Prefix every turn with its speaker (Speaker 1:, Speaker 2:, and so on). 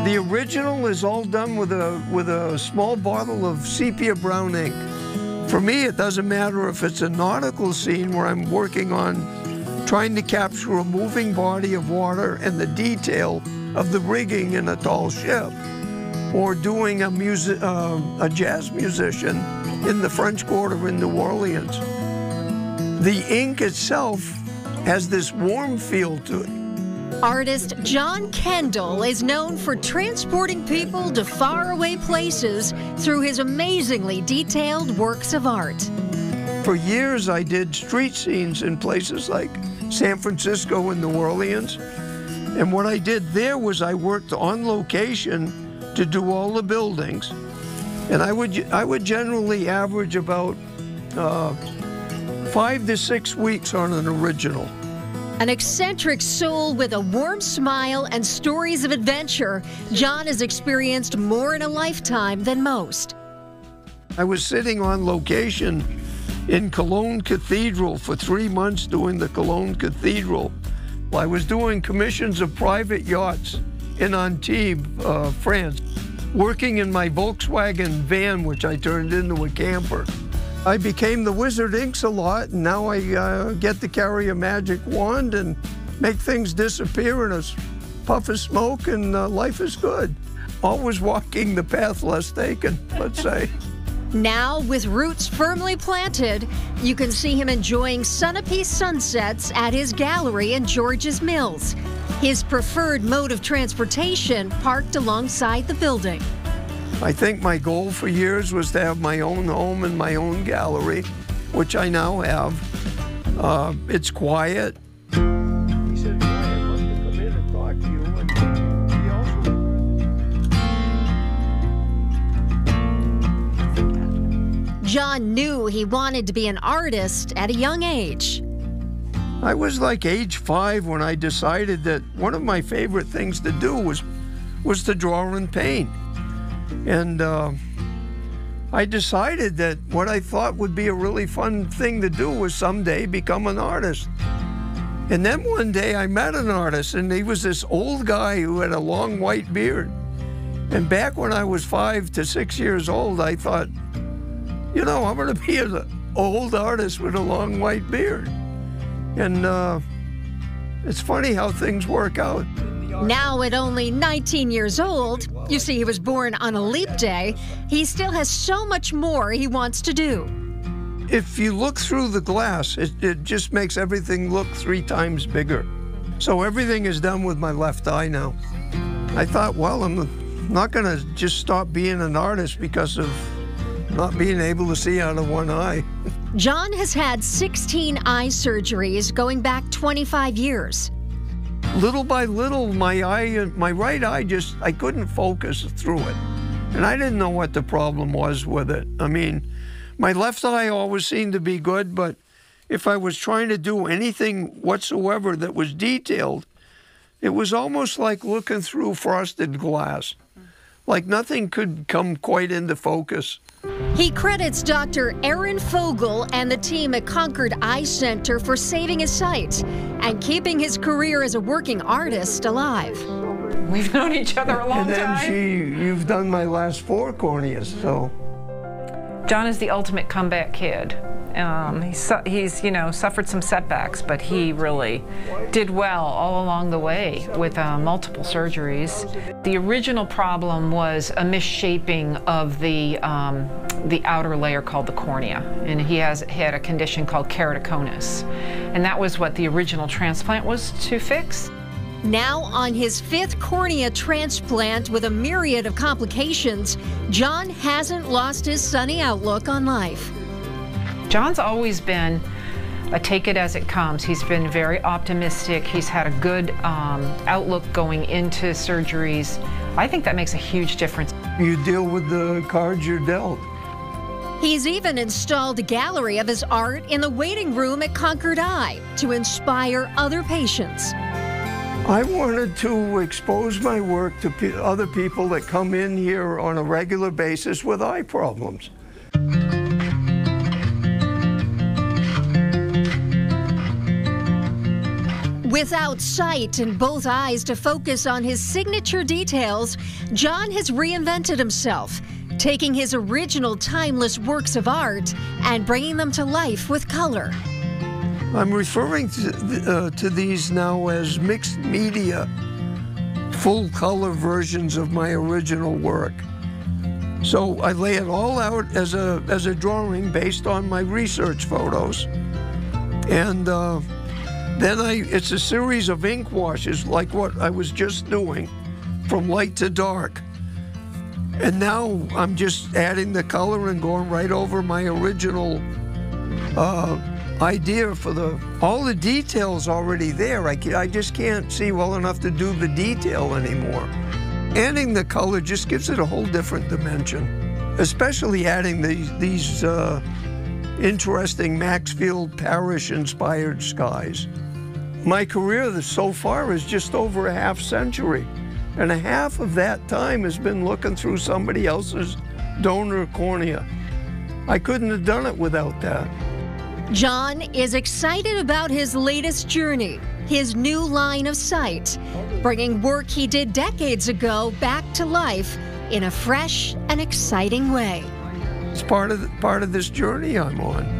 Speaker 1: The original is all done with a small bottle of sepia brown ink. For me, it doesn't matter if it's a nautical scene where I'm working on trying to capture a moving body of water and the detail of the rigging in a tall ship, or doing a jazz musician in the French Quarter in New Orleans. The ink itself has this warm feel to it.
Speaker 2: Artist John Kendall is known for transporting people to faraway places through his amazingly detailed works of art.
Speaker 1: For years, I did street scenes in places like San Francisco and New Orleans. And what I did there was I worked on location to do all the buildings. And I would generally average about 5 to 6 weeks on an original.
Speaker 2: An eccentric soul with a warm smile and stories of adventure, John has experienced more in a lifetime than most.
Speaker 1: I was sitting on location in Cologne Cathedral for 3 months doing the Cologne Cathedral. I was doing commissions of private yachts in Antibes, France, working in my Volkswagen van, which I turned into a camper. I became the Wizard Inks a lot, and now I get to carry a magic wand and make things disappear in a puff of smoke, and life is good. Always walking the path less taken, let's say.
Speaker 2: Now, with roots firmly planted, you can see him enjoying Sunapee sunsets at his gallery in Georges Mills, his preferred mode of transportation parked alongside the building.
Speaker 1: I think my goal for years was to have my own home and my own gallery, which I now have. It's quiet. He said, "Boy, I'd love to come in and talk to you." And he also...
Speaker 2: John knew he wanted to be an artist at a young age.
Speaker 1: I was like age 5 when I decided that one of my favorite things to do was to draw and paint. And I decided that what I thought would be a really fun thing to do was someday become an artist. And then one day I met an artist, and he was this old guy who had a long white beard. And back when I was 5 to 6 years old, I thought, you know, I'm going to be an old artist with a long white beard. And it's funny how things work out.
Speaker 2: Now at only 19 years old, you see he was born on a leap day, he still has so much more he wants to do.
Speaker 1: If you look through the glass, it just makes everything look 3 times bigger. So everything is done with my left eye now. I thought, well, I'm not going to just stop being an artist because of not being able to see out of one eye.
Speaker 2: John has had 16 eye surgeries going back 25 years.
Speaker 1: Little by little, my right eye I couldn't focus through it. And I didn't know what the problem was with it. I mean, my left eye always seemed to be good, but if I was trying to do anything whatsoever that was detailed, it was almost like looking through frosted glass. Like nothing could come quite into focus.
Speaker 2: He credits Dr. Aaron Fogel and the team at Concord Eye Center for saving his sight and keeping his career as a working artist alive.
Speaker 3: We've known each other a long time.
Speaker 1: And then you've done my last 4 corneas, so.
Speaker 3: John is the ultimate comeback kid. He's you know, suffered some setbacks, but he really did well all along the way with multiple surgeries. The original problem was a misshaping of the outer layer called the cornea, and he had a condition called keratoconus, and that was what the original transplant was to fix.
Speaker 2: Now on his 5th cornea transplant with a myriad of complications, John hasn't lost his sunny outlook on life.
Speaker 3: John's always been a take it as it comes. He's been very optimistic. He's had a good outlook going into surgeries. I think that makes a huge difference.
Speaker 1: You deal with the cards you're dealt.
Speaker 2: He's even installed a gallery of his art in the waiting room at Concord Eye to inspire other patients.
Speaker 1: I wanted to expose my work to other people that come in here on a regular basis with eye problems.
Speaker 2: Without sight in both eyes to focus on his signature details, John has reinvented himself, taking his original timeless works of art and bringing them to life with color.
Speaker 1: I'm referring to these now as mixed media, full color versions of my original work. So I lay it all out as a drawing based on my research photos. And then it's a series of ink washes like what I was just doing, from light to dark. And now I'm just adding the color and going right over my original idea for all the details already there. I just can't see well enough to do the detail anymore. Adding the color just gives it a whole different dimension, especially adding these interesting Maxfield Parrish-inspired skies. My career so far is just over a half century, and a half of that time has been looking through somebody else's donor cornea. I couldn't have done it without that.
Speaker 2: John is excited about his latest journey, his new line of sight, bringing work he did decades ago back to life in a fresh and exciting way.
Speaker 1: It's part of this journey I'm on.